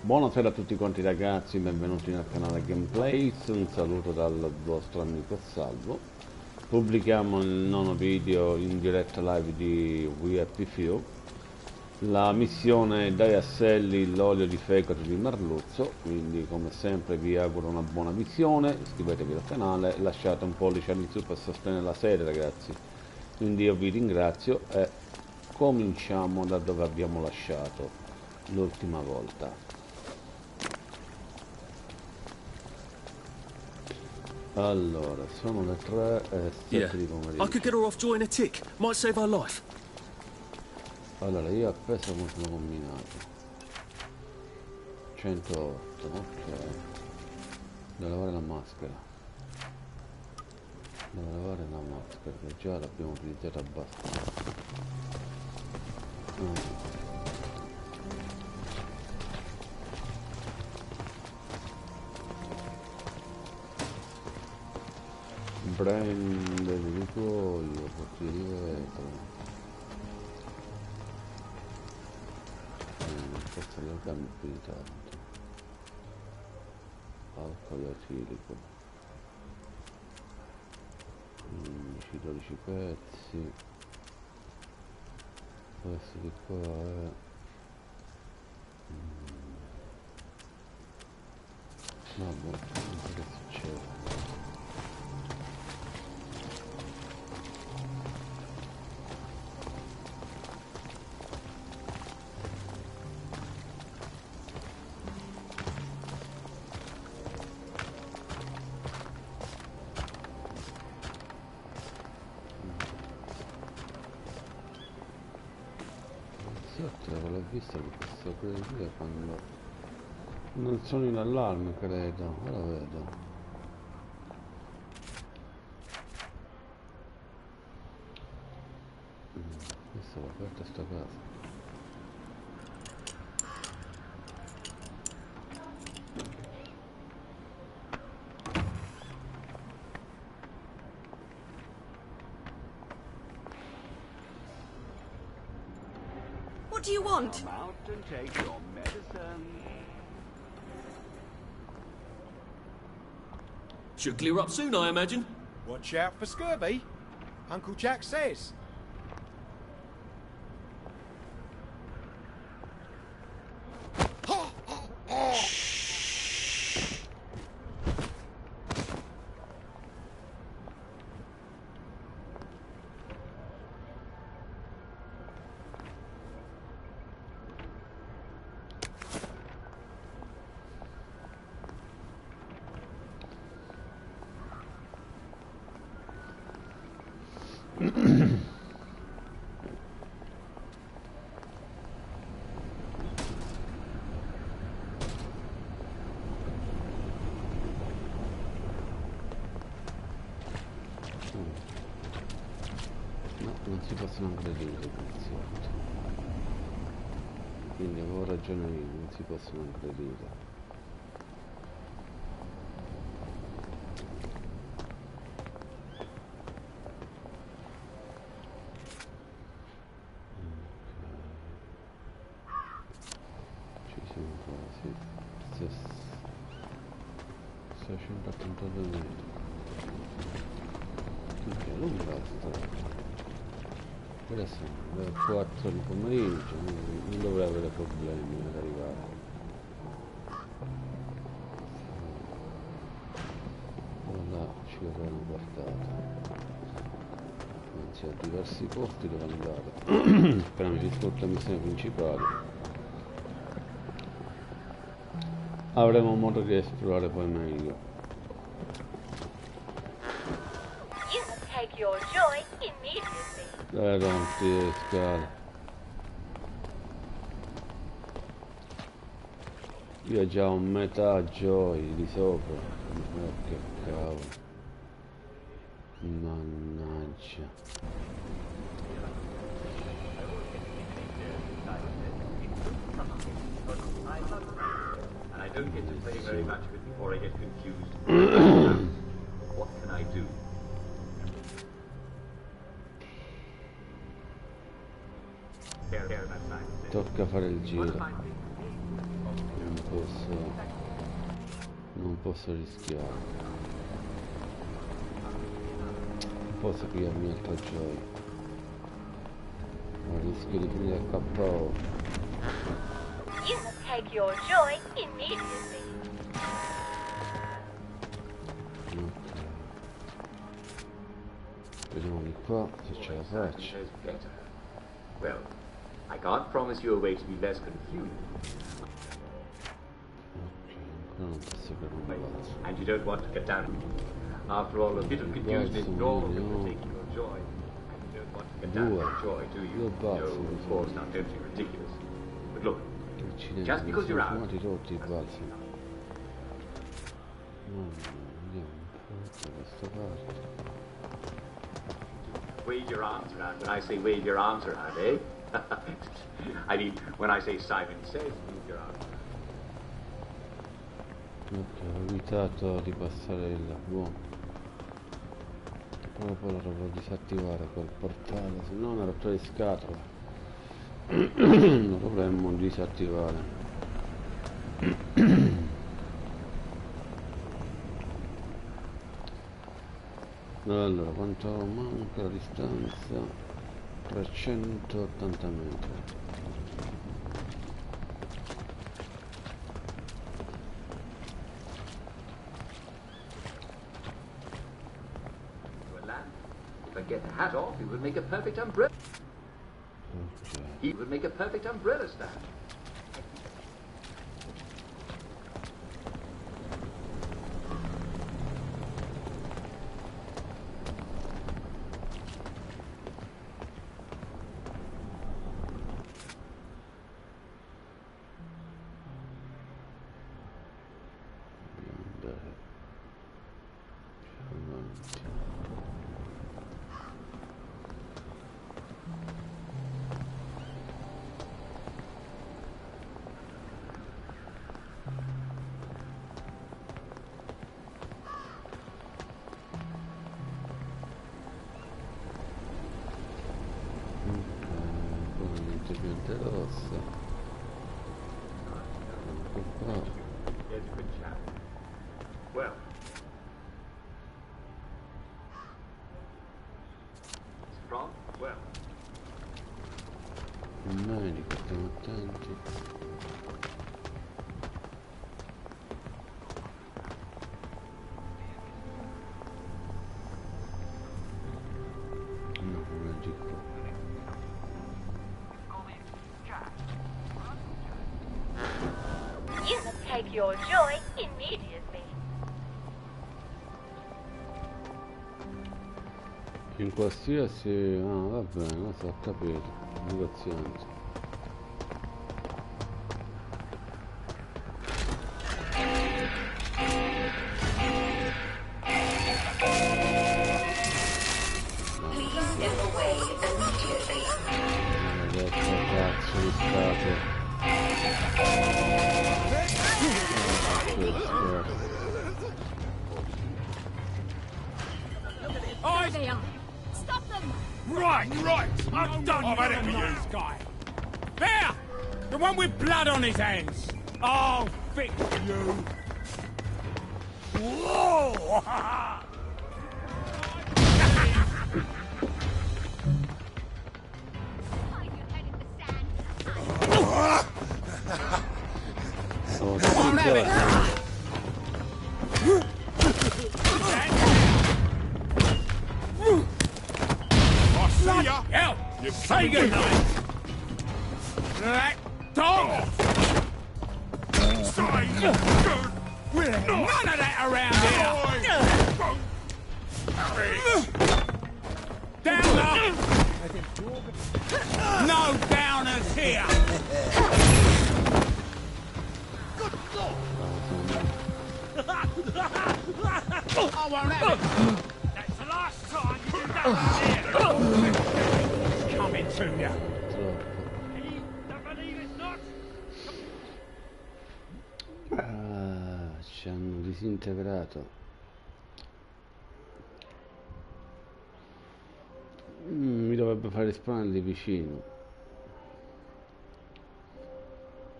Buonasera a tutti quanti ragazzi, benvenuti nel canale Gameplays, un saluto dal vostro amico Salvo. Pubblichiamo il nono video in diretta live di fino. La missione è dai asselli l'olio di fegato di merluzzo, quindi come sempre vi auguro una buona visione, iscrivetevi al canale, lasciate un pollice all'insù per sostenere la serie ragazzi. Quindi io vi ringrazio e cominciamo da dove abbiamo lasciato l'ultima volta. Allora, sono le 3:07 di pomeriggio. I could get her off joy in a tick. Might save our life. Allora, io appeso come sono combinato. 108, ok. Devo lavare la maschera. Devo lavare la maschera, che già l'abbiamo utilizzata abbastanza. Prende di cuoio, porti di vetro. Forse le gambe più di tanto. Alcol etilico. 12 pezzi. Questo di qua è... Vabbè, non so che succede. L'ho visto che questo qui quando non sono in allarme credo, ora vedo. Questo va aperto sta casa. What do you want? Come out and take your medicine. Should clear up soon, I imagine. Watch out for scurvy, Uncle Jack says. No, non si possono aggredire i poliziotti. Quindi avevo ragione io, non si possono aggredire. Ci siamo quasi. 682 metri. Che lunga la strada. Adesso alle 4 di pomeriggio, non dovrei avere problemi ad arrivare. Là ci avrà una portata. Anzi, a diversi posti dove andare. Appena mi riscolta le missioni principali. Avremo modo di esplorare poi meglio. Take your joy immediately. Davanti scale. Io ho già un metà joy di sopra. Che cavolo. Mannaggia. And I don't get to play very much of it before I get confused. What can I do? Tocca fare il giro. posso rischiare. Non posso pigliarmi altra gioia. Ma rischio di finire a KO. You must take your joy immediately. Ok. Vediamo di qua se ce la faccio. Well, I can't promise you a way to be less confused. Ok, ancora non posso fare un balzo. And you don't want to get down. After all, a bit of confusion is normal for taking your joy. And you don't want to get down your joy, do you? No, of course, now don't be ridiculous. But look, just because you're out. Tutti i balzi. Vediamo un po' da questa parte. Wave your arms around. When I say wave your arms around, eh? I mean, when I say Simon says, move your arms around. Ok, ho evitato di passare il buono. Però poi lo dovrò disattivare quel portale, se no una rottura di scatola. Lo dovremmo disattivare. Allora, quanto manca la distanza? 380 metri. If I get the hat off, it would make a perfect umbrella. Okay. He would make a perfect umbrella stand. Piante rossa. Ecco qua. There's a good chap. Well. Strong? Well. Un medico, stiamo attenti. No, non è di qua. You must take your joy immediately. In qualsiasi... ah, va bene, lo so, ho capito. Negoziante. Please step away immediately. Maledetto cazzo di stato. There they are. Stop them! Right! I'm done with the nice guy. There! The one with blood on his hands. I'll fix you. Whoa! Oh, che Hell, you say goodnight. Black dog. Say good. None of that around here. Downer. No downers here. I won't have it. That's the last time you do that here. Coming to you. Ah, ci hanno disintegrato. Mi dovrebbe fare spawnare lì vicino.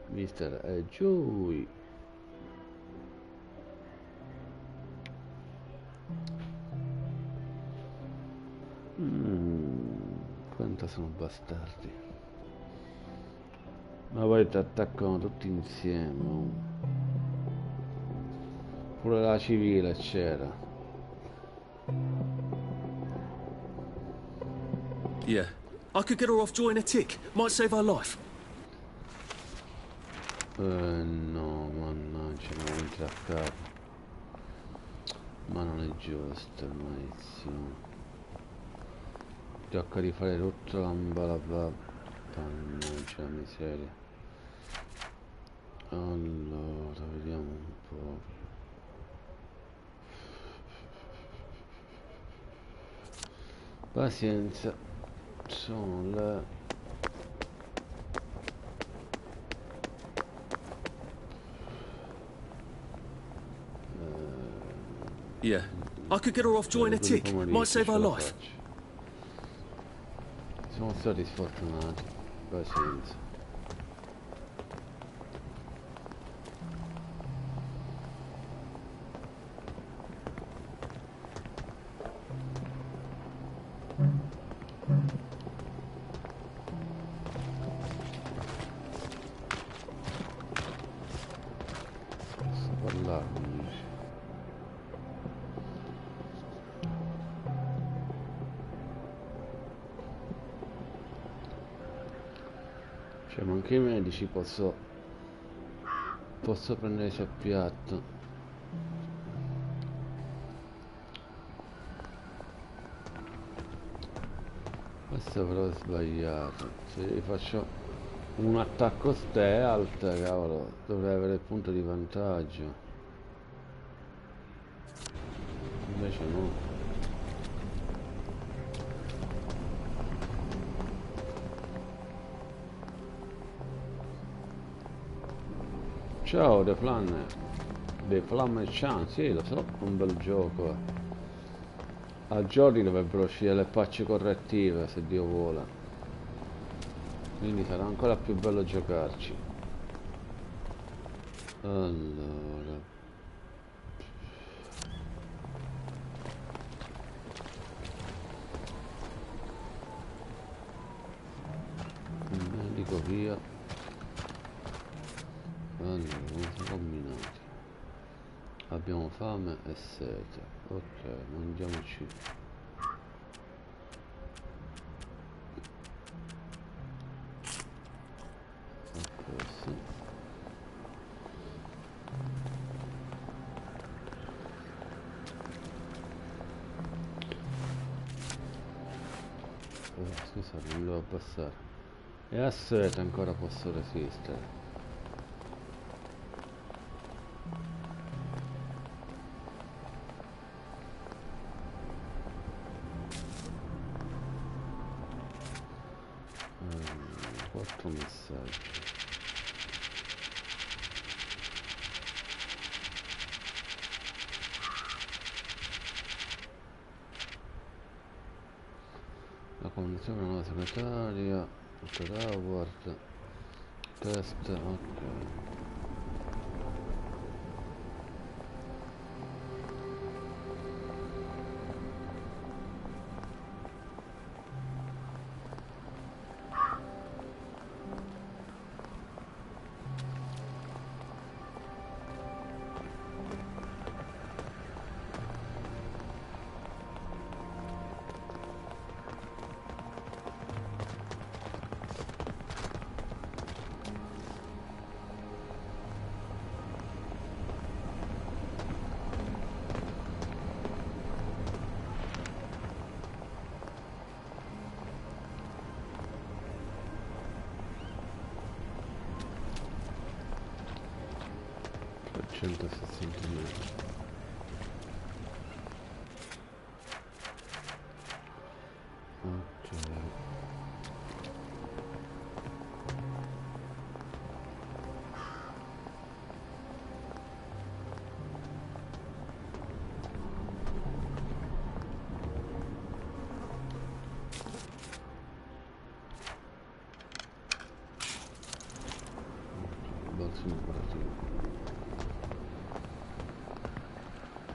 Mister è giù. sono bastardi. Ma poi ti attaccano tutti insieme. Oh. Pure la civile c'era. Yeah. I could get her off joy in a tick. Might save her life. No, mannaggia, non entra a capo. Ma non è giusto, malissimo. Tocca rifare tutto l'ambalava. Mannaggia la miseria. Allora, vediamo un po'. Pazienza. Sono le... Yeah. I could get her off joy in a tick. Might save her life. Siamo stati sfortunati. Pazienza. Posso parlare, amici? Cioè, ma anche i medici posso prendere il piatto. Questo però è sbagliato. Se gli faccio un attacco stealth, cavolo, dovrei avere il punto di vantaggio. Invece no. Ciao The Flamme Chance, sì lo so, un bel gioco. A giorni dovrebbero uscire le patch correttive, se Dio vuole. Quindi sarà ancora più bello giocarci. Allora. Il medico via. Allora, siamo combinati. Abbiamo fame e sete. Ok, mangiamoci. Ok, sì. Scusate, non devo abbassare. E a sete ancora posso resistere. Quattro messaggi. La condizione della nuova segretaria, Award, test, ok.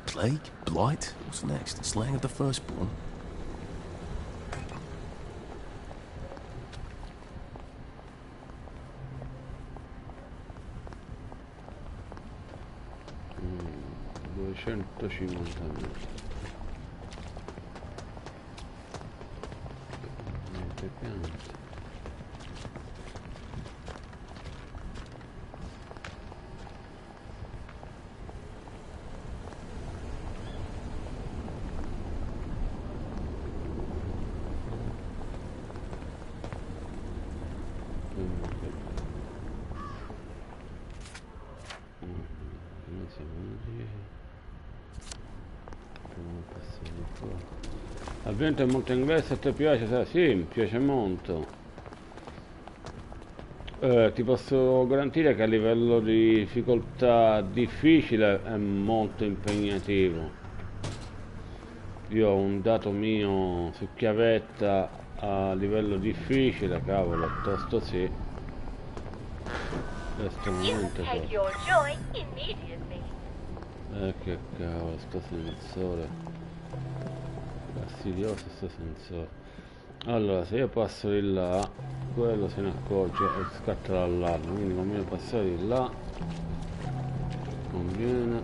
Plague? Blight? What's next? Slaying of the firstborn? 150 metri. Niente piante. L'ambiente è molto inglese, a te piace? Sì, mi piace molto. Ti posso garantire che a livello di difficoltà difficile è molto impegnativo. Io ho un dato mio su chiavetta a livello difficile, cavolo, tosto sì. È You estremamente take forte. your joy immediately. Che cavolo, sto sensore. Fastidioso sto sensore. Allora, se io passo di là, quello se ne accorge e scatta l'allarme, quindi conviene passare di là. Conviene.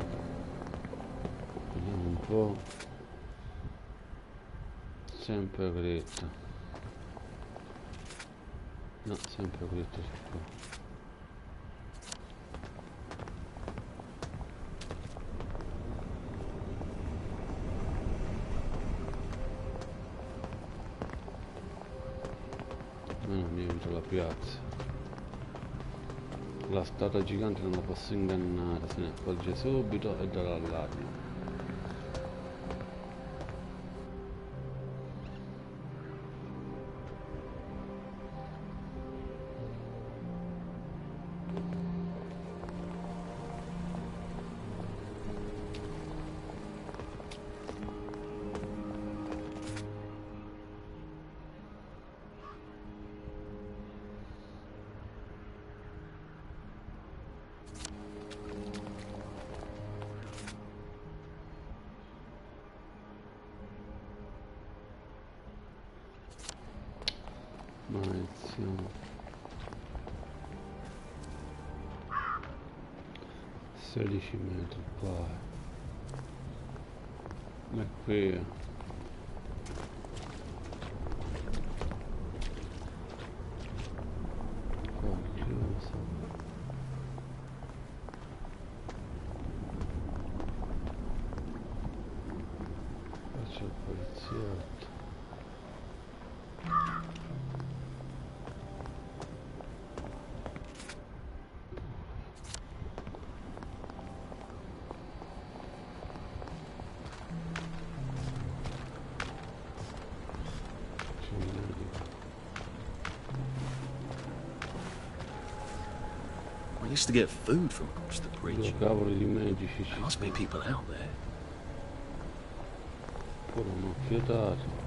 Vediamo un po'. Sempre dritto. No, sempre dritto su qua. Mi evito la piazza. La statua gigante non la posso ingannare, se ne accorge subito e dà l'allarme. Maledizione. 16 metri qua. Ma qui. Qua chiuso. Faccio il poliziotto. I used to get food from across the bridge. Due cavoli di medici ci There must be people out there. pure un occhiotato.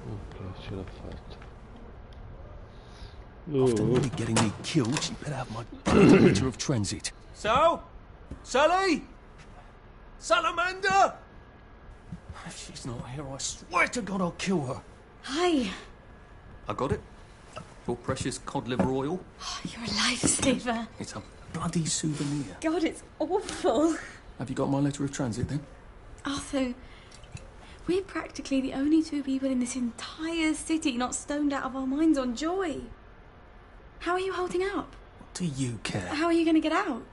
Ok, ce l'ha fatta. After nearly getting me killed, she better have my letter of transit. So? Sully? Salamander? If she's not here, I swear to God I'll kill her. Hi. I got it. Your precious cod liver oil. Oh, you're a lifesaver. It's a bloody souvenir. God, it's awful. Have you got my letter of transit then? Arthur, we're practically the only two people in this entire city not stoned out of our minds on joy. How are you holding up? What do you care? How are you going to get out?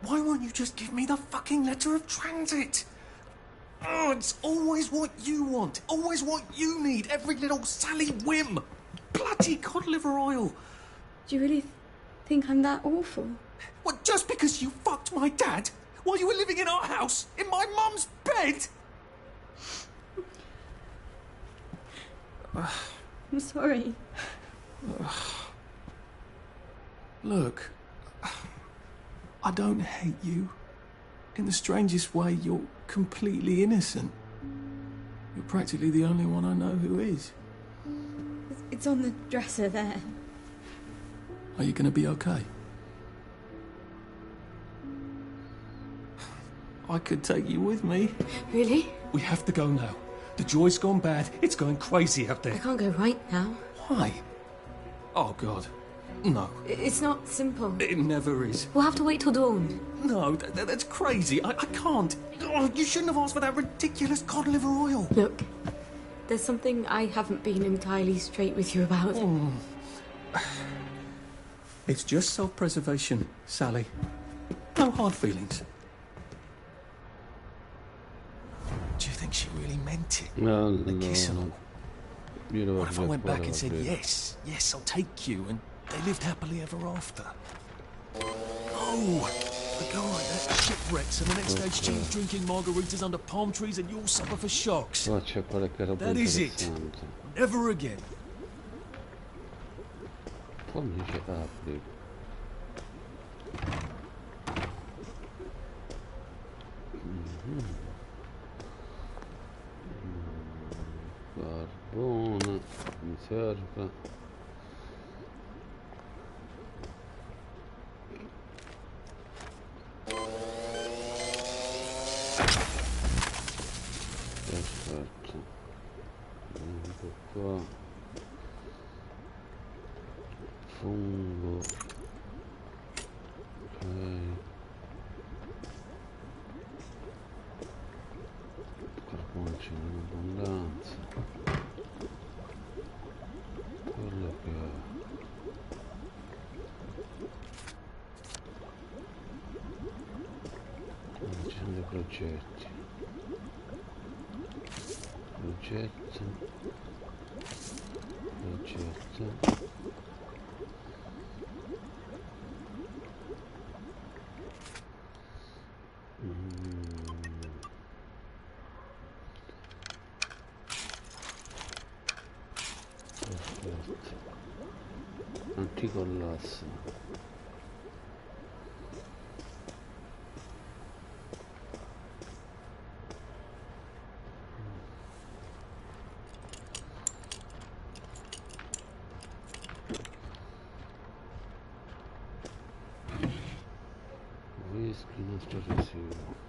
Why won't you just give me the fucking letter of transit? Oh, it's always what you want. Always what you need. Every little Sally whim. Bloody cod liver oil. Do you really think I'm that awful? What, just because you fucked my dad while you were living in our house, in my mum's bed? I'm sorry. Look, I don't hate you. In the strangest way, you're completely innocent. You're practically the only one I know who is. It's on the dresser there. Are you going to be okay? I could take you with me. Really? We have to go now. The joy's gone bad. It's going crazy out there. I can't go right now. Why? Oh, God. No. It's not simple. It never is. We'll have to wait till dawn. No, that's crazy. I can't. Oh, you shouldn't have asked for that ridiculous cod liver oil. Look, there's something I haven't been entirely straight with you about. It's just self-preservation, Sally. No hard feelings. Do you think she really meant it? No, The kiss and all? What if I went back and said, yes, I'll take you, and they lived happily ever after? Oh, the guy that shipwrecks, and the next day she's drinking margaritas under palm trees, and you'll suffer for shocks. That is it. Never again. Fammi apri. Carbone mi serve. Perfetto. Ecco qua. Fungo. Ok. Carbone c'è in abbondanza. Quello che è. Ci sono dei progetti. Progetto. Perfetto. Anticollasso. Whisky, nostro residuo.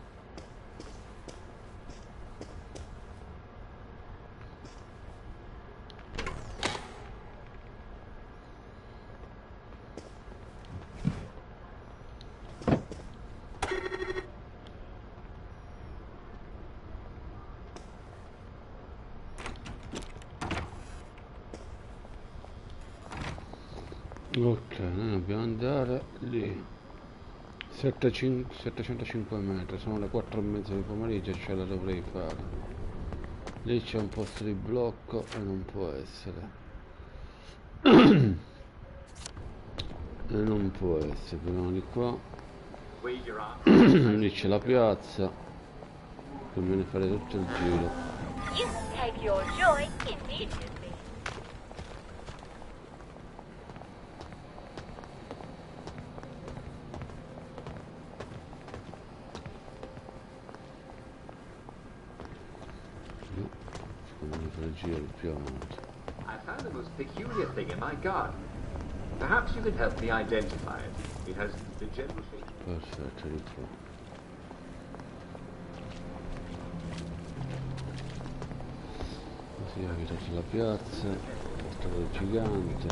Ok, noi dobbiamo andare lì. 705 metri, sono le 4:30 di pomeriggio, ce la dovrei fare. Lì c'è un posto di blocco e non può essere. E non può essere, veniamo di qua. Lì c'è la piazza. Conviene fare tutto il giro. You take your joy immediately. I found the most peculiar thing in my garden. Perhaps you could help me identify it. It has the general shape. Perfetto, di qua. Così avvitate la piazza, la strada gigante.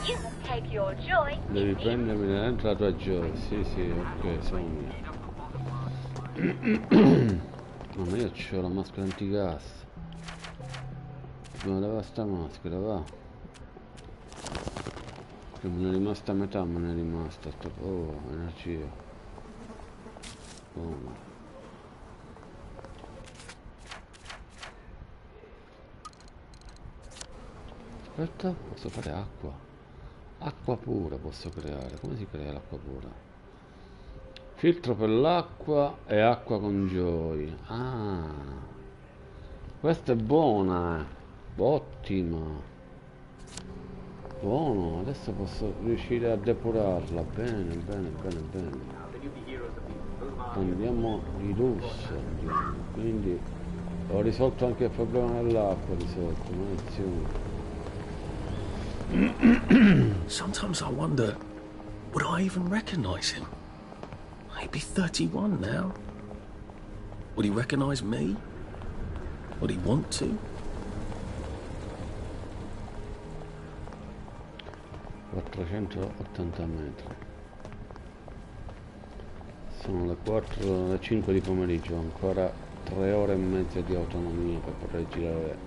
You take your joy. Devi prendermi dentro la tua gioia. Sì, ok, sono mio. No, ma io c'ho la maschera antigas. Dobbiamo levare sta maschera, va. Che me ne è rimasta a metà, me ne è rimasta. Oh, energia. Oh. Aspetta, posso fare acqua. Acqua pura posso creare. Come si crea l'acqua pura? Filtro per l'acqua e acqua con joy. Ah, questa è buona, ottima. Buono, adesso posso riuscire a depurarla. Bene. Andiamo di lusso, quindi ho risolto anche il problema dell'acqua, maledizione. Sometimes I wonder, would I even recognize him? Maybe 31 now. Would he recognise me? Would he want to? 480 metri. Sono le 4, le 5 di pomeriggio, ancora 3 ore e mezza di autonomia per poter girare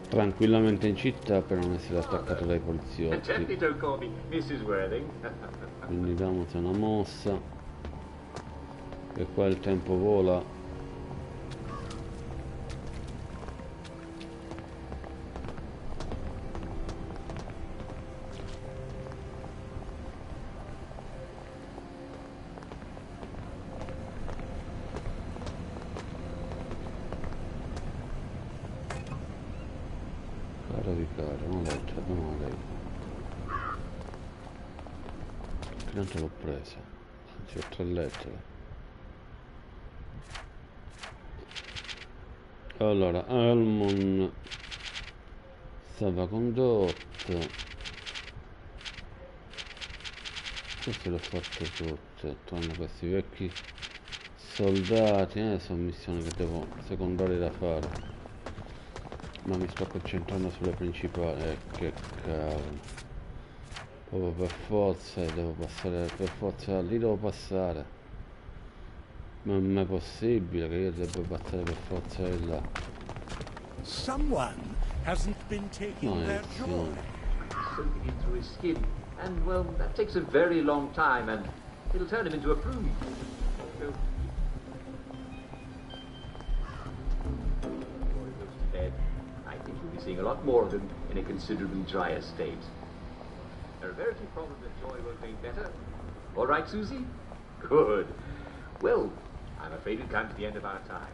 tranquillamente in città per non essere attaccato dai poliziotti. Quindi diamoci una mossa, che qua il tempo vola. Una lettera, abbiamo una lettera. Tanto l'ho presa, anzi ho 3 lettere. Allora, Almon stava condotto. Queste le ho fatte tutte, tranne questi vecchi soldati, sono missioni che devo secondarie da fare. Ma mi sto concentrando sulle principali, che cavolo. Proprio per forza devo passare, per forza lì devo passare. Ma non è possibile che io debba passare per forza di là. Someone hasn't been taking their joy. Soaking it through his skin, and well, that takes a very long time, and it'll turn him into a prune. Seeing a lot more of him in a considerably drier state. There are very few problems that joy won't make better. All right, Susie? Good. Well, I'm afraid we've come to the end of our time.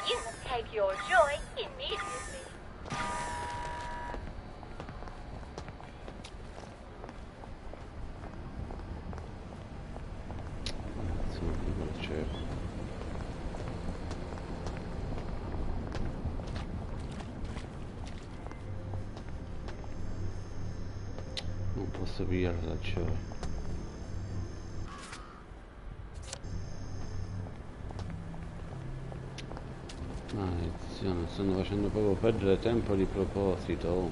You must take your joy immediately. Non posso pigliare la gioia. Maledizione, stanno facendo proprio perdere tempo di proposito.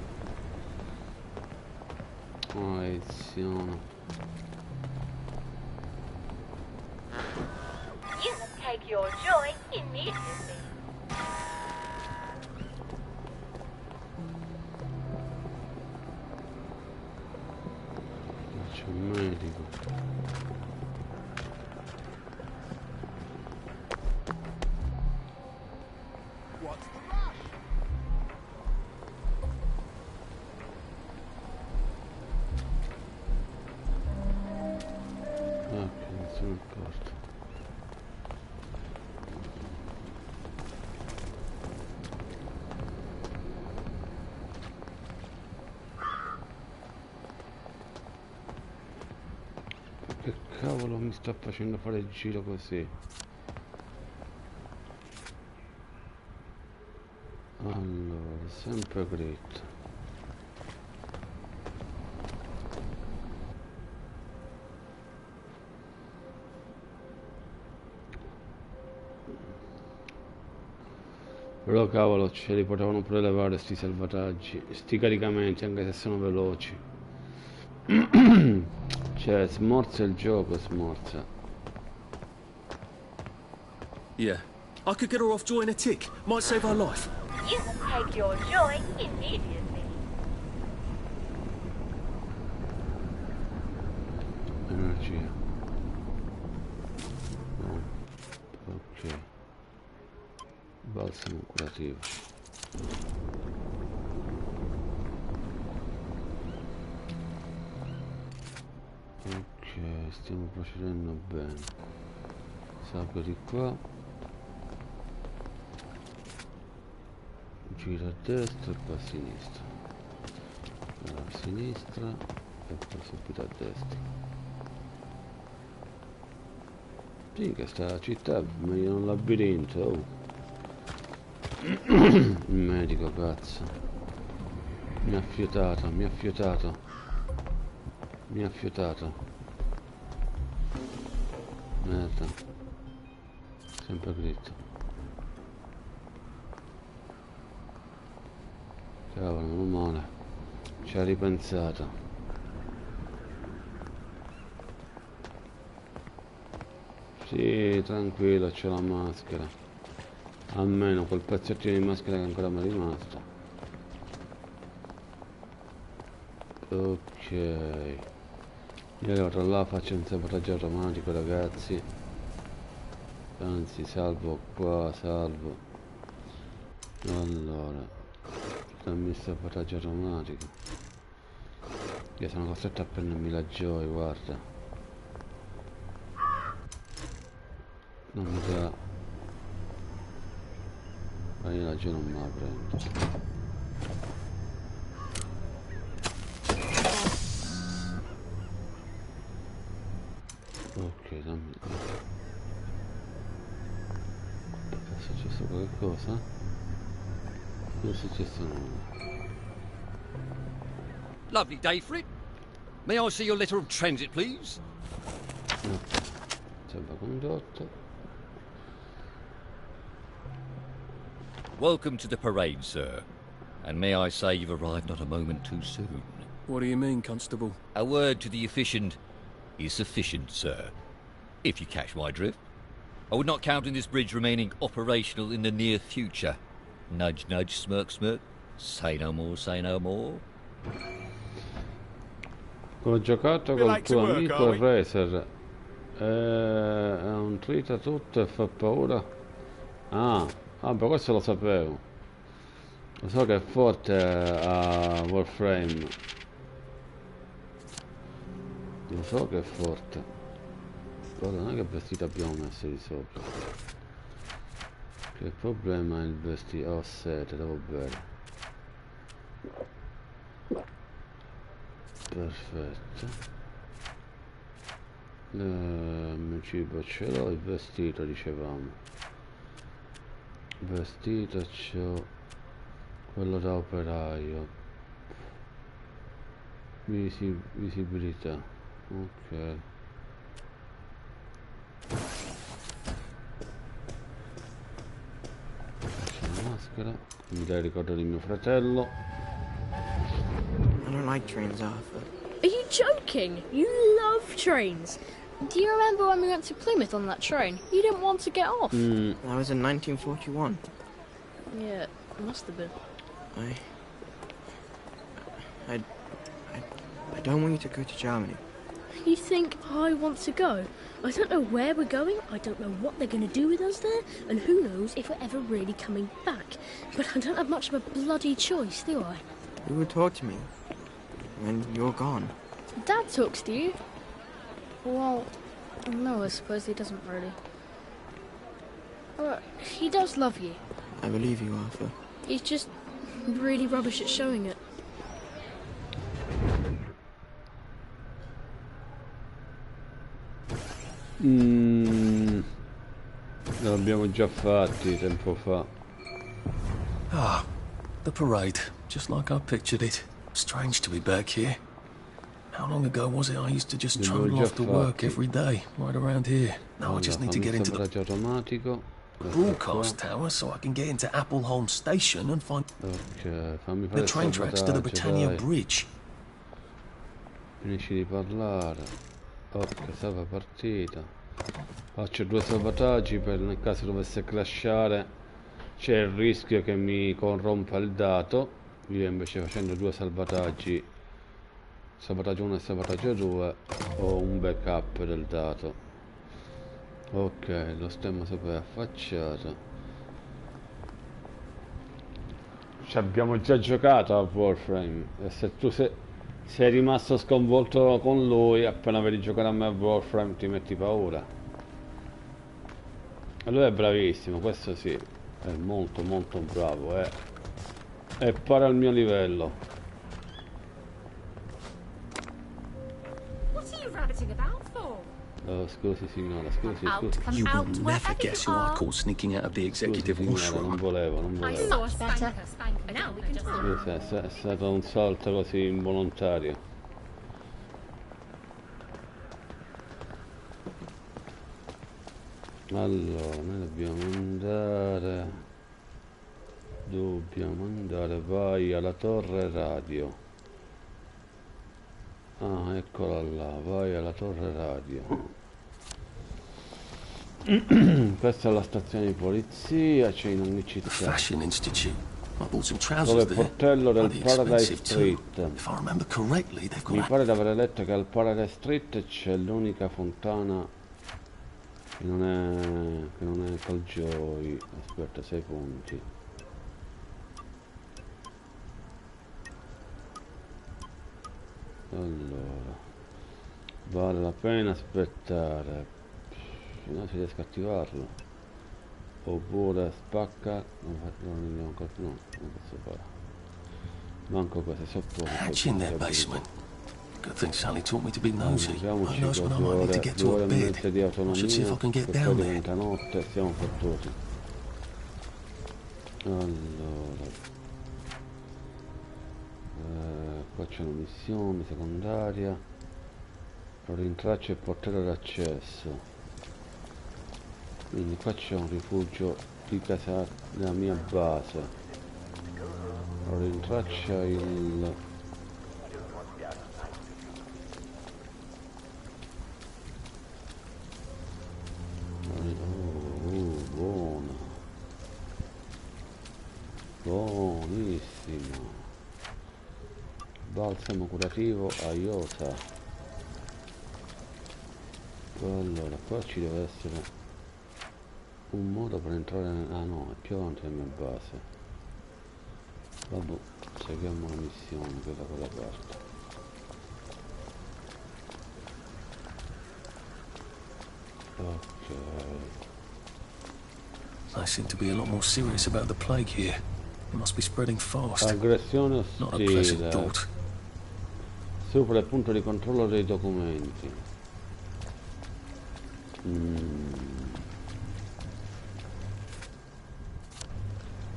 Maledizione. You must take your joy immediately. C'è un medico. What's the rush? Ah, che non sono accorto. Che cavolo mi sta facendo fare il giro così? Allora, sempre grit. Però cavolo, ce li potevano pure levare sti salvataggi, sti caricamenti, anche se sono veloci. Cioè, smorza il gioco, smorza. Yeah. I could get her off joy in a tick. Might save her life. You must take your joy immediately. Energia. No. Ok. Balsamo curativo. Ok, stiamo procedendo bene. Salgo di qua. Gira a destra e poi a sinistra. Allora, a sinistra e poi subito a destra. Sì, che sta città è meglio un labirinto. Oh. Il medico, cazzo. Mi ha fiutato, mi ha fiutato. Mi ha fiutato. Merda. Sempre dritto. Cavolo, non male. Ci ha ripensato. Sì, tranquillo, c'ho la maschera. Almeno quel pezzettino di maschera che ancora mi è rimasto. Ok. Io allora là faccio un sabotaggio automatico, ragazzi. Anzi, salvo qua, salvo. Allora. Dammi il sabotaggio automatico. Io sono costretto a prendermi la gioia, guarda. Non mi dà. Ma io la gioia non me la prendo. Ok, dammi. È successo qualcosa? Non è successo nulla. Lovely day for it. May I see your letter of transit, please? No. Salvacondotto. Welcome to the parade, sir. And may I say you've arrived not a moment too soon. What do you mean, Constable? A word to the efficient is sufficient, sir. If you catch my drift. I would not count on this bridge remaining operational in the near future. Nudge, nudge, smirk, smirk. Say no more, say no more. Ho giocato col tuo amico Racer. È un trita tutto e fa paura. Ah, vabbè, questo lo sapevo. Lo so che è forte a Warframe. Lo so che è forte. Guarda, non è che vestito abbiamo messo di sopra. Che problema è il vestito? Ho sete, devo bere. Perfetto. Il cibo ce l'ho, il vestito dicevamo. Vestito c'ho quello da operaio. Visibilità. Ok. Maschera, mi dai il ricordo di mio fratello. I don't like trains, Arthur. Are you joking? You love trains. Do you remember when we went to Plymouth on that train? You didn't want to get off. That was in 1941. Yeah, it must have been. I don't want you to go to Germany. You think I want to go? I don't know where we're going, I don't know what they're going to do with us there, and who knows if we're ever really coming back. But I don't have much of a bloody choice, do I? You would talk to me when you're gone. Dad talks to you? Well, no, I suppose he doesn't really. He does love you. I believe you, Arthur. He's just really rubbish at showing it. L'abbiamo già fatti tempo fa. Ah, the parade. Just like I pictured it. Strange to be back here. How long ago was it I used to just trundle off to work every day, right around here? Now I just need to get into the broadcast tower so I can get into Appleholm Station and find the train tracks to the Britannia Bridge. Finisci di parlare. Ok, salva partita. Faccio 2 salvataggi per nel caso dovesse crashare. C'è il rischio che mi corrompa il dato. Io invece facendo 2 salvataggi, salvataggio 1 e salvataggio 2, ho un backup del dato. Ok, lo stemma sempre affacciato. Ci abbiamo già giocato a Warframe. E se tu sei rimasto sconvolto con lui, appena vedi giocare a me a Warframe ti metti paura. E lui è bravissimo, questo sì, è molto molto bravo, è pari al mio livello. What are you rabbiting about for? Oh, scusi signora, scusi. You will never guess who I caught sneaking out of the executive washroom. Non volevo. È stato un salto così involontario. Allora, noi dobbiamo andare, vai alla torre radio. Ah, eccola là, vai alla torre radio. Questa è la stazione di polizia, c'è in ogni città. Fashion Institute. I bought some trousers Dove il there. portello del Bloody Paradise expensive too. Street. If I remember correctly, they've got Mi pare di aver letto che al Paradise Street c'è l'unica fontana che non è Calgioi. Aspetta, 6 punti. Allora, vale la pena aspettare, no, si riesce a attivarlo, oppure spacca, non posso fare, manco queste sopporto. Hatch in their basement. Good thing Sally taught me to be nosy. Who knows when I might need to get to a bed. I should see if I can get down there. Diventa notte, siamo fottuti. Allora, qua c'è una missione secondaria, rintraccia il portello d'accesso, quindi qua c'è un rifugio di casa della mia base, rintraccia il buono, buonissimo. Balsamo curativo Aiosa. Allora, qua ci deve essere un modo per entrare ah no, è più avanti della mia base. Vabbè, seguiamo la missione che è da quella parte. Ok. I seem to be a lot more serious about the plague here. It must be spreading fast. Aggressione Not a pleasant ostile. thought. Supera il punto di controllo dei documenti.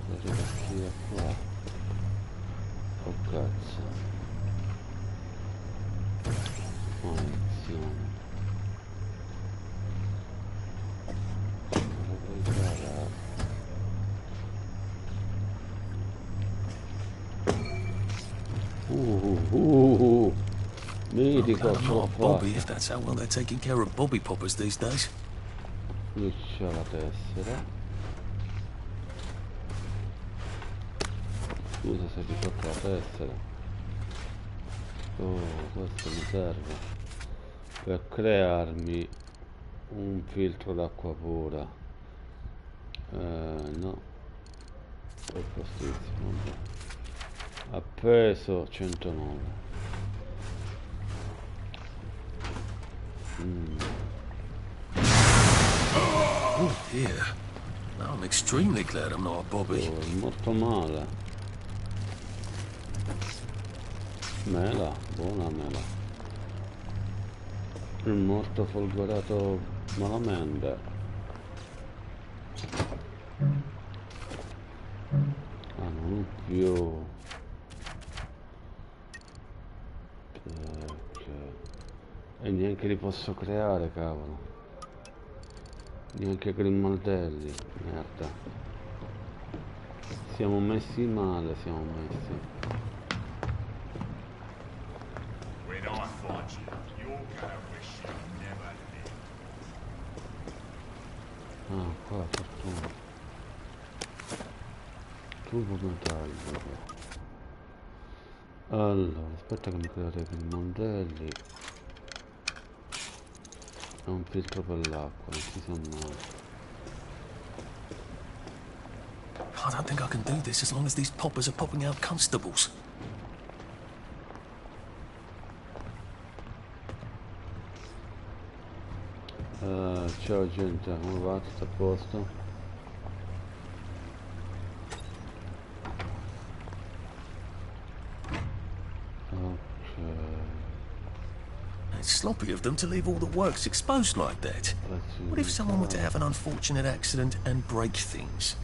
Cosa partire qua? Oh cazzo. Munizione. Mitico, Not Bobby, if that's how well they're taking care of Bobby Poppers these days. Qui c'è la tessera. Scusa se ti tocca la tessera. Oh, questo mi serve per crearmi un filtro d'acqua pura. No, è postissimo. Appeso 109. Oh dear. Now I'm extremely glad I'm not a Bobby. Oh, è molto male. Mela, buona mela. È morto folgorato malamente. Ah, non più. E neanche li posso creare, cavolo. Neanche grimaldelli, merda. Siamo messi male, siamo messi. Ah, qua fortuna. Tubo metallico. Allora, aspetta che mi create i grimaldelli. È un filtro per l'acqua, non si sa mai. I don't think I can do this as long as these poppers are popping out constables. Ciao gente, come va? Tutto a posto? It's sloppy of them to leave all the works exposed like that. What if someone were to have an unfortunate accident and break things?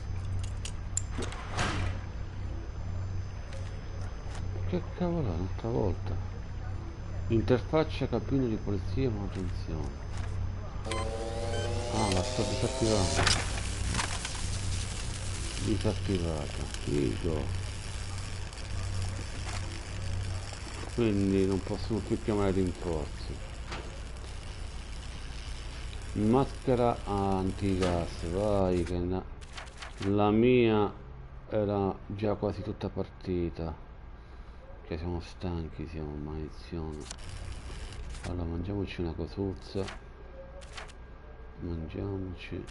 Che cavolo è un'altra volta? Interfaccia cabina di polizia e manutenzione. Ah, la sto disattivando. Disattivata. Figo. Quindi non possono più chiamare rinforzi. Maschera antigas, vai che la mia era già quasi tutta partita. Che siamo stanchi, siamo maledizione. Allora mangiamoci una cosuzza. Mangiamoci.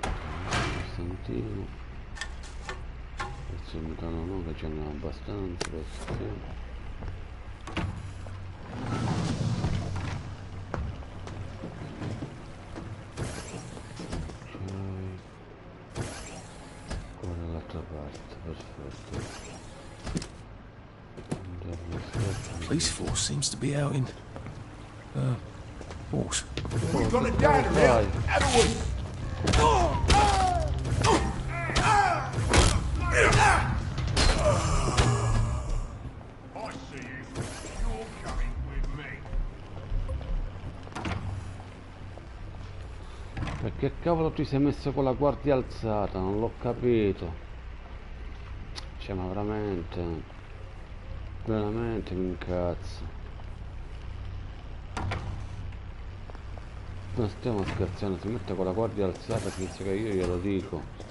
Costantino. Adesso il metano no, che ce n'è abbastanza, adesso sì. Police force seems to be out in force. We've got a dagger here. Everyone. I see you. You're coming with me. Perché cavolo ti sei messo con la guardia alzata? Non l'ho capito. Cioè, ma veramente mi incazzo. Non stiamo scherzando, si mette con la guardia alzata, penso che io glielo dico.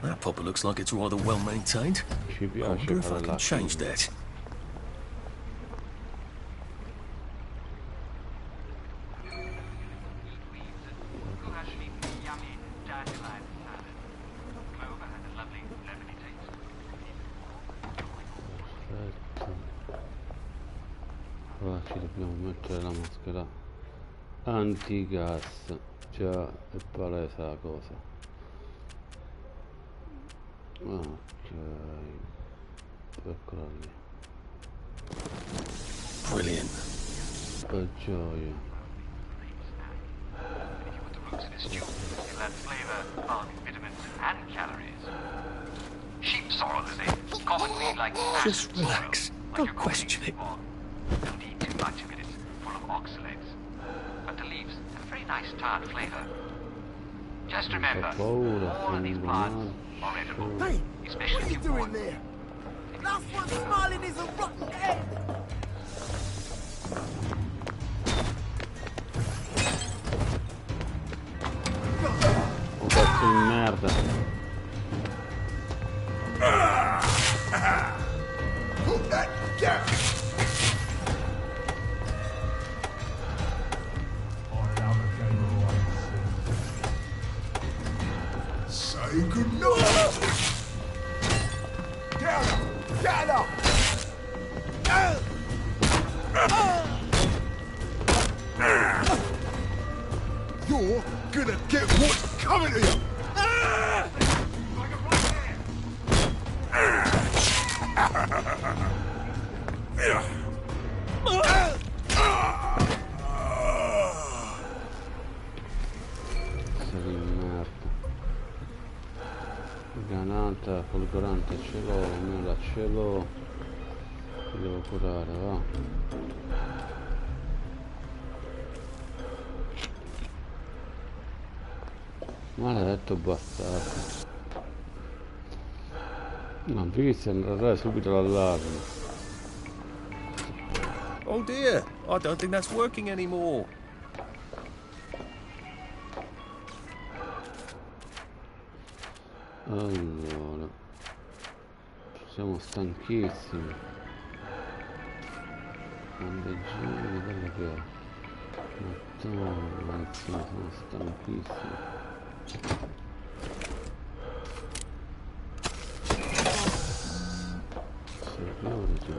That pub looks like it's rather well maintained. I wonder if I can change that. Ora ci dobbiamo mettere la maschera antigas, già è palese la cosa. Ok, eccola lì. Brilliant. Che gioia. You'll add flavor, bulk, vitamins, and calories. Sheep sorrel is it? Commonly like Just relax. Don't question it. Don't eat too much of it. It's full of oxalates. But the leaves have a very nice tart flavor. Just remember, all of these plants are edible. Hey, especially what are you doing there? Last one smiling is a rotten egg. Un pezzo di merda. Put that down. Say goodnight. Get up! Get up! You're gonna get what's coming to you! Granata, folgorante ce l'ho, mela ce l'ho. Mi devo curare, va. Maledetto bastardo. Non visto andare subito l'allarme. Oh dear, I don't think that's working anymore. Allora, siamo stanchissimi. Bandeggini, quello che è. Mattone, sono stanchissimi. fiori su.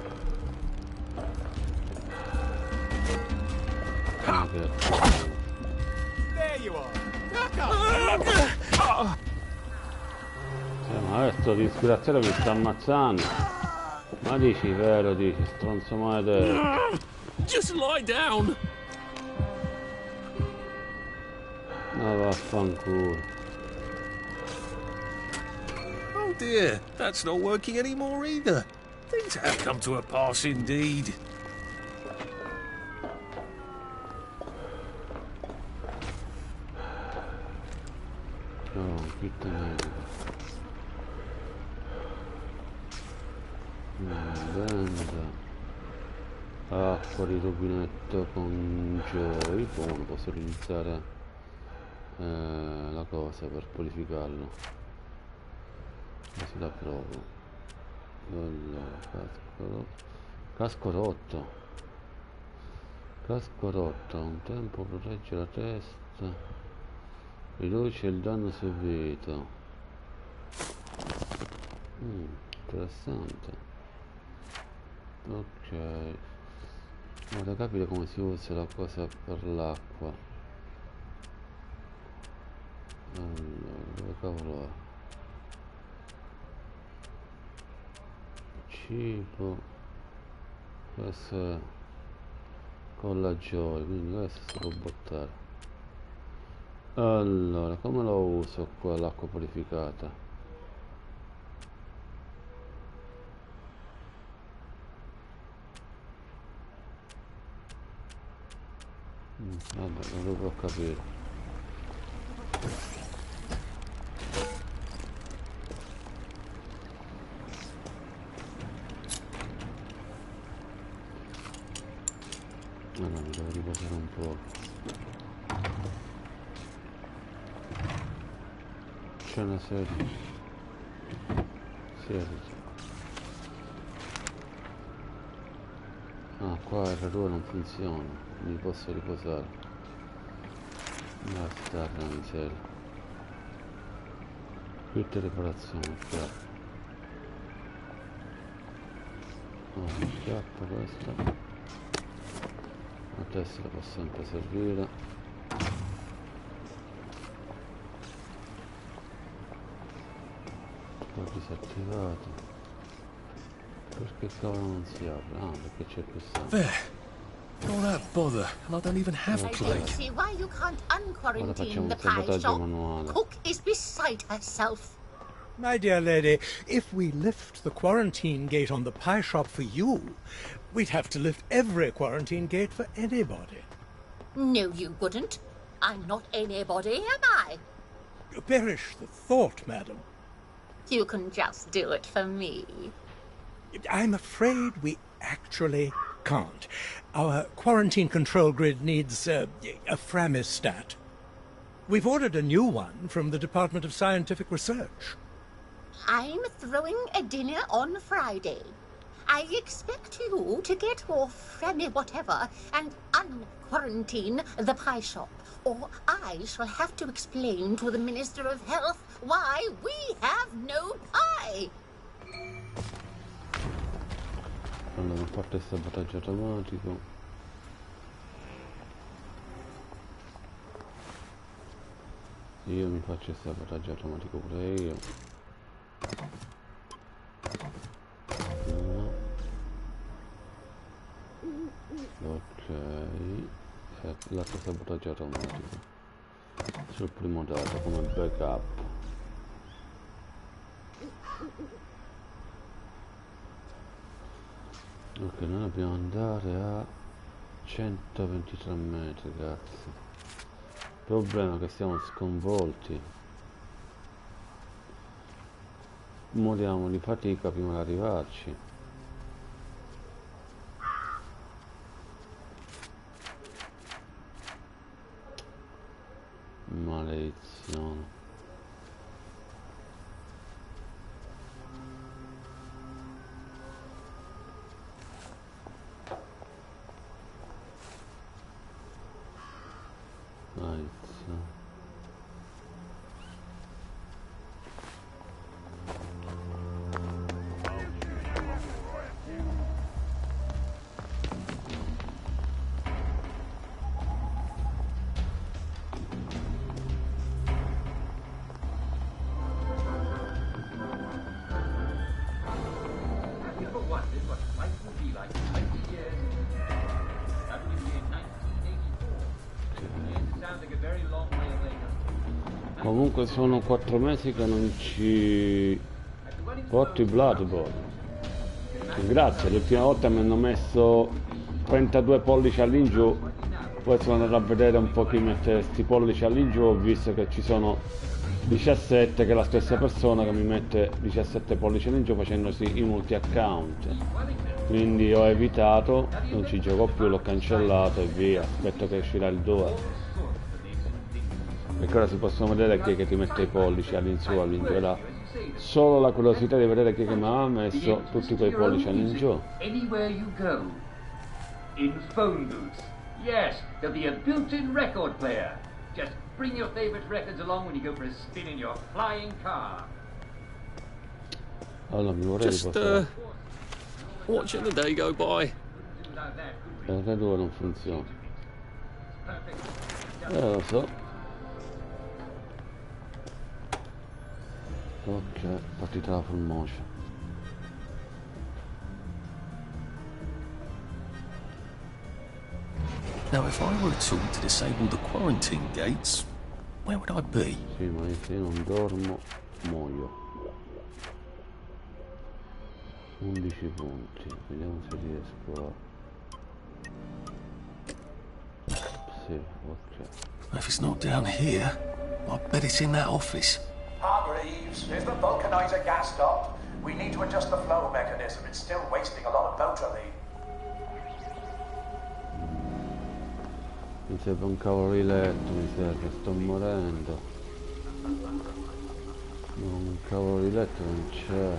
There you are. Ma adesso disgraziato mi sta ammazzando. Ma dici vero, dici, stronzo maledetto. Just lie down. Ma vaffanculo. Oh dear, that's not working anymore either. Things have come to a pass indeed. Oh, puttana. Benda. Acqua di rubinetto con Joy. Buono, posso utilizzare la cosa per purificarlo. Così la provo. Allora, casco rotto. Casco rotto. Un tempo protegge la testa. Riduce il danno subito. Interessante. Ok. Vorrei capire come si usa la cosa per l'acqua. Allora, dove cavolo è? Cibo. Questo è con la Joy, quindi questo si può buttare. Allora, come lo uso qua l'acqua purificata? Vabbè, non lo può capire. Allora, mi devo riposare un po'. C'è una serie. Ah, qua il radone non funziona. Mi posso riposare. Basta la miseria. Tutte riparazioni qua. Oh, schiappa questa. La tessera può sempre servire. Poi disattivato. Perché cavolo non si apre? Ah, perché c'è più sangue. All that bother, and I don't even have a I plate. don't see why you can't unquarantine the pie shop. Cook is beside herself. My dear lady, if we lift the quarantine gate on the pie shop for you, we'd have to lift every quarantine gate for anybody. No, you wouldn't. I'm not anybody, am I? Perish the thought, madam. You can just do it for me. I'm afraid we actually can't. Our quarantine control grid needs a framistat. We've ordered a new one from the Department of Scientific Research. I'm throwing a dinner on Friday. I expect you to get your friendly whatever and unquarantine the pie shop, or I shall have to explain to the Minister of Health why we have no pie. Allora, a parte il sabotaggio automatico. Io mi faccio il sabotaggio automatico pure io. No. Ok. L'altro sabotaggio automatico. Sul primo dato come backup. Ok, noi dobbiamo andare a 123 metri, ragazzi. Il problema è che siamo sconvolti. Moriamo di fatica prima di arrivarci. Maledizione. Comunque sono 4 mesi che non ci porto i Bloodborne. Grazie, l'ultima volta mi hanno messo 32 pollici all'ingiù, poi sono andato a vedere un po' chi mette sti pollici all'ingiù, ho visto che ci sono 17, che è la stessa persona che mi mette 17 pollici all'ingiù facendosi i multi account. Quindi ho evitato, non ci gioco più, l'ho cancellato e via, aspetto che uscirà il 2. Perché ora si possono vedere chi è che ti mette i pollici all'insù, all'ingiù. Era solo la curiosità di vedere chi è che mi ha messo tutti quei pollici all'ingiù. Anywhere you go. In phone booths. Yes, there'll be a built-in record player. Just bring your favorite records along when you go for a spin in your flying car. Allora mi vorrei riposare. Watching the day go by. Il radio non funziona. Lo so. Ok, partita la full motion. Now, if I were a tool to disable the quarantine gates, where would I be? Sì, ma se io non dormo, muoio. 11 punti, vediamo se riesco a... Sì, ok. If it's not down here, I bet it's in that office. Hargreaves, is the vulcanizer gas stopped? We need to adjust the flow mechanism. It's still wasting a lot of motorine. Mi serve un cavolo di letto, mi serve, sto morendo. No, un cavolo di letto non c'è.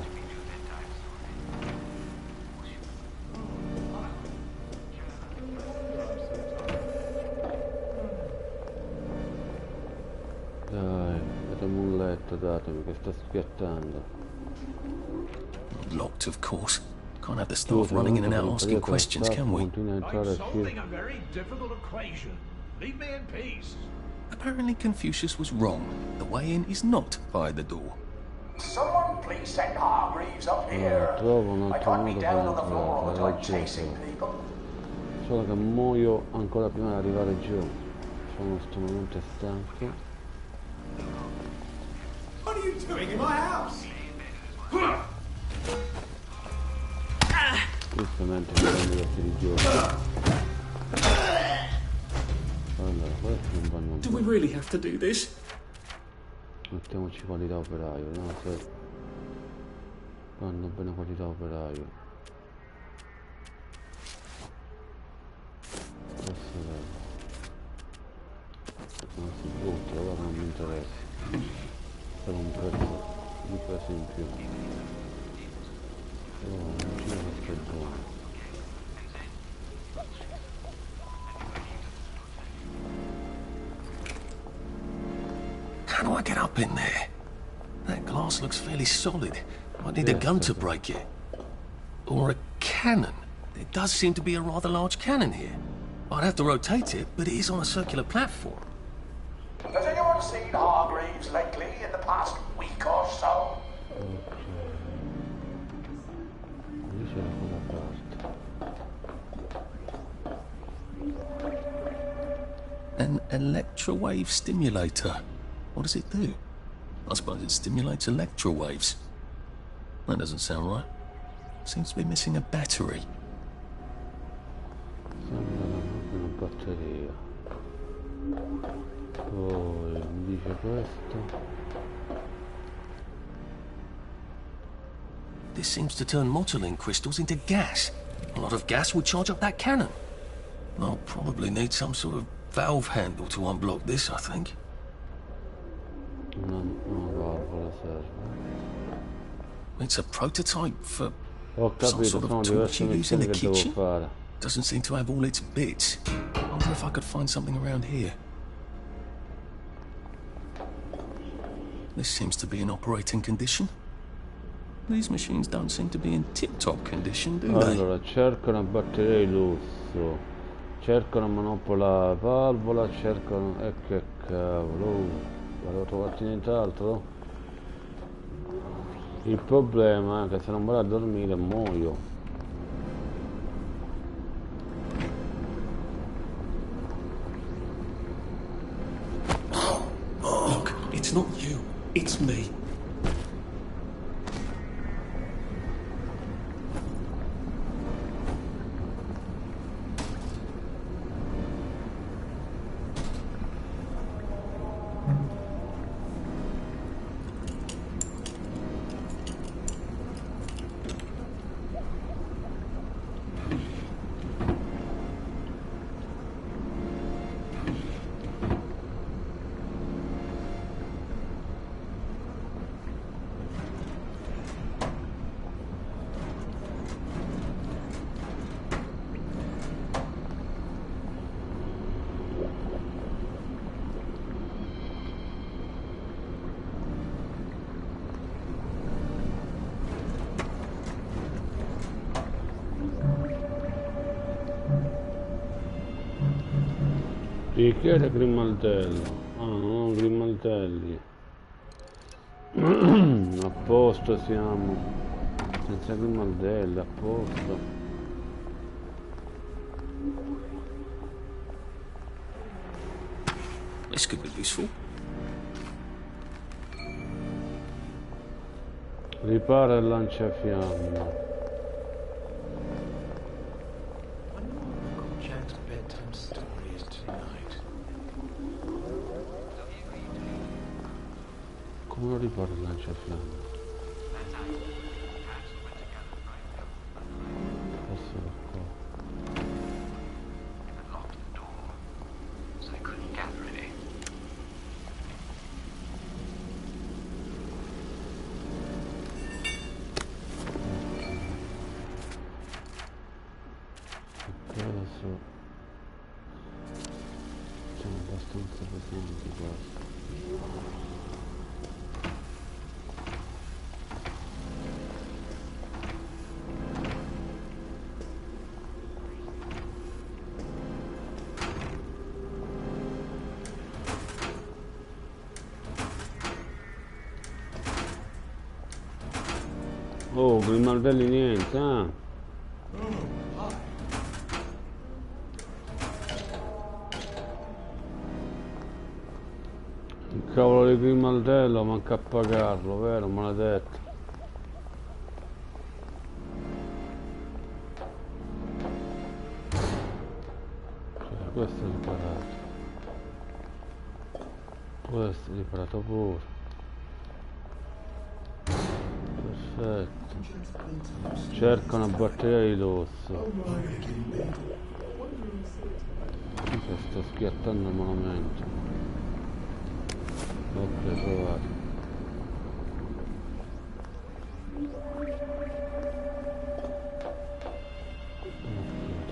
Dai, datemi un letto, datemi, che sta schiattando. Locked, of course. Can't have the staff running in and out asking questions, can we? Solving a very difficult equation. Leave me in peace. Apparently Confucius was wrong. The way in is not by the door. Someone please send Hargreaves up here. Trovo un I altro can't be modo down on the per floor all the time entrare, chasing people. solo che muoio ancora prima di arrivare giù. Sono estremamente stanco. What are you doing in my house? Giustamente mi prendo questi di giorno. Allora, questi non vanno Do we really have to do this? Mettiamoci qualità operaio, no? Se vanno bene qualità operaio. Questo è bello. Non si butta, guarda, non mi interessa. Per un prezzo in più. Oh, non c'è questo è buono. How do I get up in there? That glass looks fairly solid. I need a gun to break it. Or a cannon. There does seem to be a rather large cannon here. I'd have to rotate it, but it is on a circular platform. Has anyone seen Hargreaves lately in the past week or so? Lì c'era quella parte. An electrowave stimulator. What does it do? I suppose it stimulates electro waves. That doesn't sound right. Seems to be missing a battery. Sembra una batteria. Poi dice questo. This seems to turn Mottling crystals into gas. A lot of gas would charge up that cannon. I'll probably need some sort of valve handle to unblock this, I think. Una valvola serve. It's a prototype for Ho some capito, sort sono of tool diverse you use in missioni the che devo kitchen. fare. Doesn't seem to have all its bits. I wonder if I could find something around here. This seems to be in operating condition. These machines don't seem to be in tip-top condition, do they? Allora, cerco una batteria di lusso. Cerco una manopola valvola, cerco... che cavolo... Volevo trovarti nient'altro? Il problema è che se non vado a dormire muoio. Look, It's not you, it's me. Richiede grimaldello. Ah, non grimaldelli. A posto siamo. Senza grimaldelli, a posto. This could be useful. Ripara il lanciafiamme. Come lo ripara il lanciafiamme? Forse da qua. Siamo abbastanza pesanti quasi. Oh, grimaldelli niente, ah. Il cavolo di grimaldello manca a pagarlo, vero, maledetto. Cioè, questo è riparato. Questo è riparato pure. Perfetto. Cerca una batteria di dosso. Sto schiattando malamente. Ok, provato.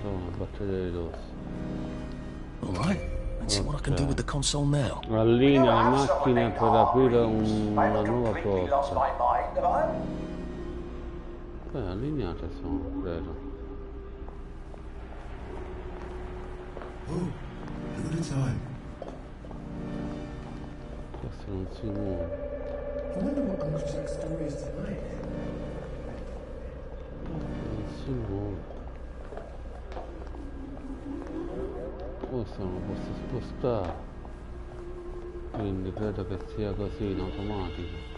Trovo una batteria di dosso. Alright, let's see what I can do with the console now. Allinea le macchine per aprire una nuova porta. Allineate sono, credo. Questo non si muove. Non si muove. Questo non lo posso spostare. Quindi credo che sia così in automatico.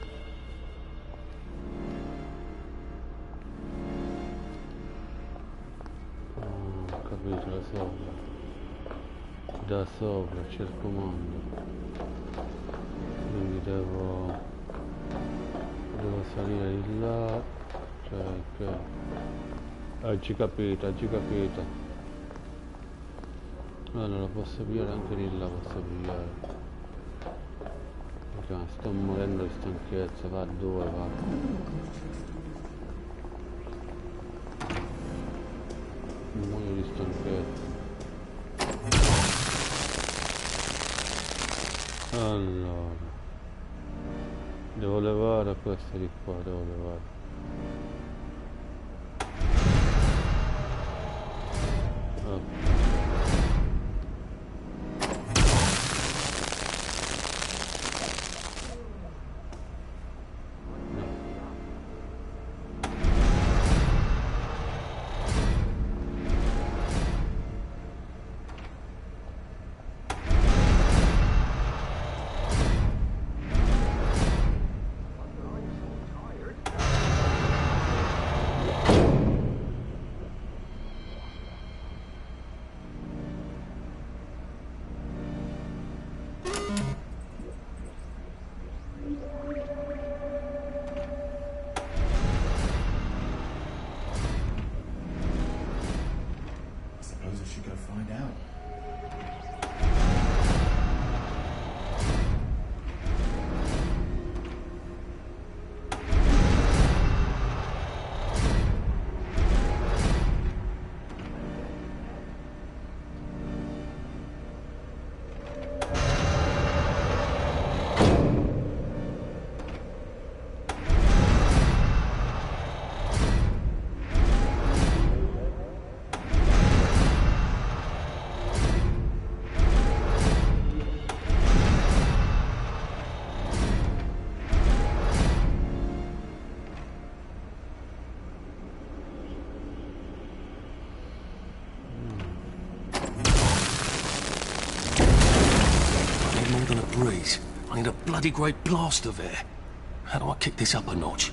Da sopra, da sopra c'è il comando, quindi devo salire di là, cioè che oggi capito. Allora posso pigliare anche di là, posso pigliare, perché sto morendo di stanchezza, va a due, va. Muoio di stanchezza. Allora devo levare questo di qua, devo levare. Ok. bloody great blaster there. How do I kick this up a notch?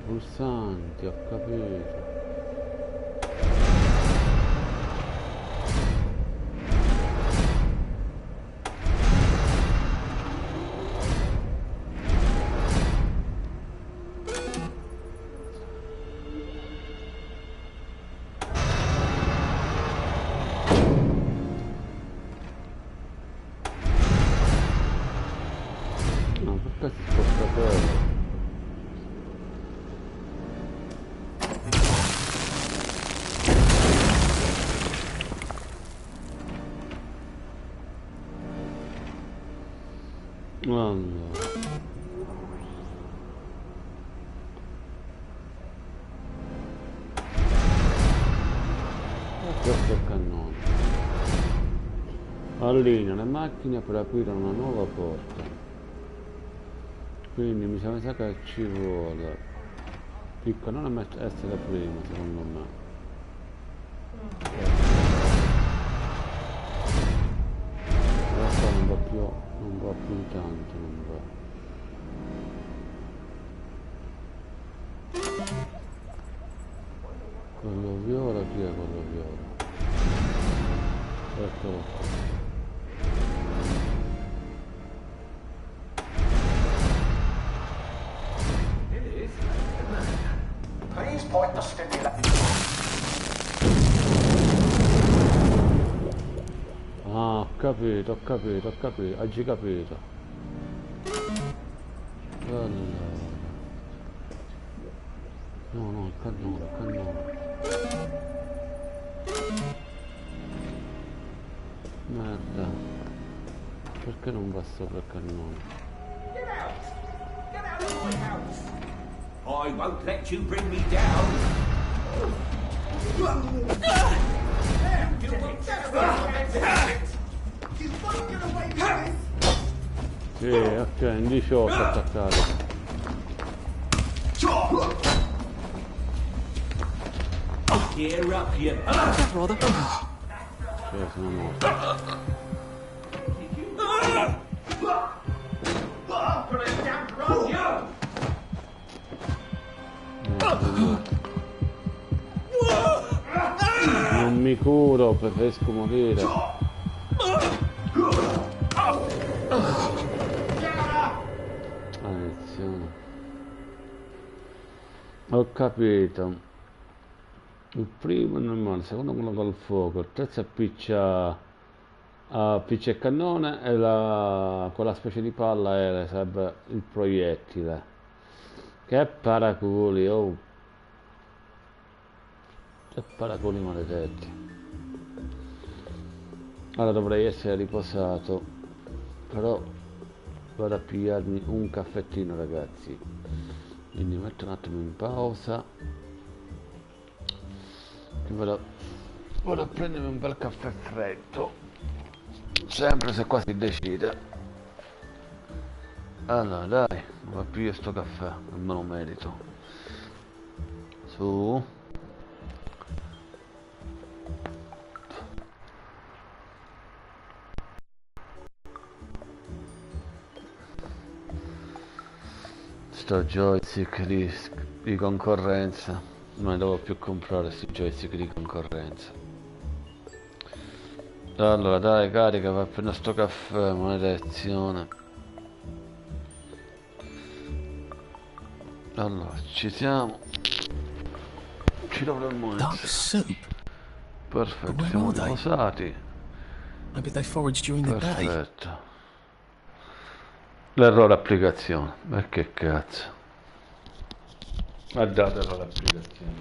Pulsanti, ho capito. No, perché si sposta quello? Allora. Questo è il cannone. Allinea le macchine per aprire una nuova porta. Quindi mi sa che ci vuole il cannone essere prima, secondo me. Però qua non va più tanto, non va. Quello viola, chi è quello viola? Eccolo qua. Please point the stimulator. Ah, ho capito, oggi capito. Allora. No, il cannone. Merda. Perché non va sopra il cannone? Get out of my house! I won't let you bring me down! You won't get away with this! Sì, ok, in 18 attaccato. Gear up, you brother. Cioè, sono morto. Non mi curo, preferisco morire. Attenzione. Ho capito. Il primo è normale, il secondo quello col fuoco, il terzo appiccia il cannone e quella specie di palla sarebbe il proiettile. Che paraculi, oh! Che paraculi maledetti. Ora dovrei essere riposato, però vado a pigliarmi un caffettino, ragazzi. Quindi metto un attimo in pausa. Vado a prendermi un bel caffè freddo. sempre se qua si decide. Allora dai, va più sto caffè, non me lo merito. Su. Sto joystick di concorrenza, non ne devo più comprare sti joystick di concorrenza. Allora dai, carica, va appena sto caffè, maledizione. Allora, ci siamo. Ci dovremmo essere. Perfetto, siamo riposati. Maybe they foraged during the day. Perfetto. L'errore applicazione, ma che cazzo. Ha dato l'errore applicazione.